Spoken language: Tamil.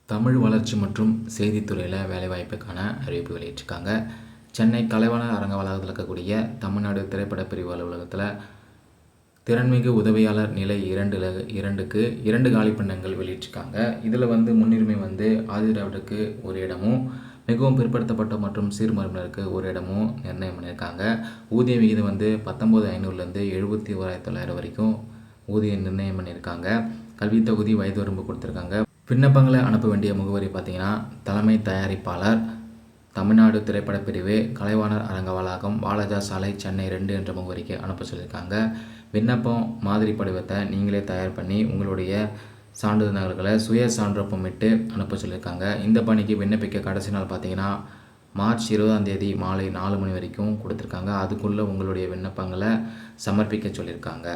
தமிழ் வளர்ச்சி மற்றும் செய்தித்துறையில் வேலைவாய்ப்புக்கான அறிவிப்பு வெளியிட்டிருக்காங்க. சென்னை கலைவாணர் அரங்க வளாகத்தில் இருக்கக்கூடிய தமிழ்நாடு திரைப்படப் பிரிவு அலுவலகத்தில் திறன்மிகு உதவியாளர் நிலை 2க்கு 2 காலிப்பணியிடங்கள் வெளியிட்டிருக்காங்க. இதில் முன்னுரிமை ஆதிதிராவிடருக்கு ஒரு இடமும், மிகவும் பிற்படுத்தப்பட்ட மற்றும் சீர்மரபினருக்கு ஒரு இடமும் நிர்ணயம் பண்ணியிருக்காங்க. ஊதிய விகிதம் 19,500லேருந்து 71,900 வரைக்கும் ஊதியம் நிர்ணயம் பண்ணியிருக்காங்க. கல்வி தகுதி, வயது வரம்பு கொடுத்துருக்காங்க. விண்ணப்பங்களை அனுப்ப வேண்டிய முகவரி பார்த்தீங்கன்னா, தலைமை தயாரிப்பாளர், தமிழ்நாடு திரைப்படப் பிரிவு, கலைவாணர் அரங்க வளாகம், வாலாஜா சாலை, சென்னை 2 என்ற முகவரிக்கு அனுப்ப சொல்லியிருக்காங்க. விண்ணப்பம் மாதிரி படிவத்தை நீங்களே தயார் பண்ணி உங்களுடைய சான்றிதழ் நகல்களை சுய சான்றொப்பமிட்டு அனுப்ப சொல்லியிருக்காங்க. இந்த பணிக்கு விண்ணப்பிக்க கடைசி நாள் பார்த்தீங்கன்னா மார்ச் 20ஆம் தேதி மாலை 4 மணி வரைக்கும் கொடுத்துருக்காங்க. அதுக்குள்ளே உங்களுடைய விண்ணப்பங்களை சமர்ப்பிக்க சொல்லியிருக்காங்க.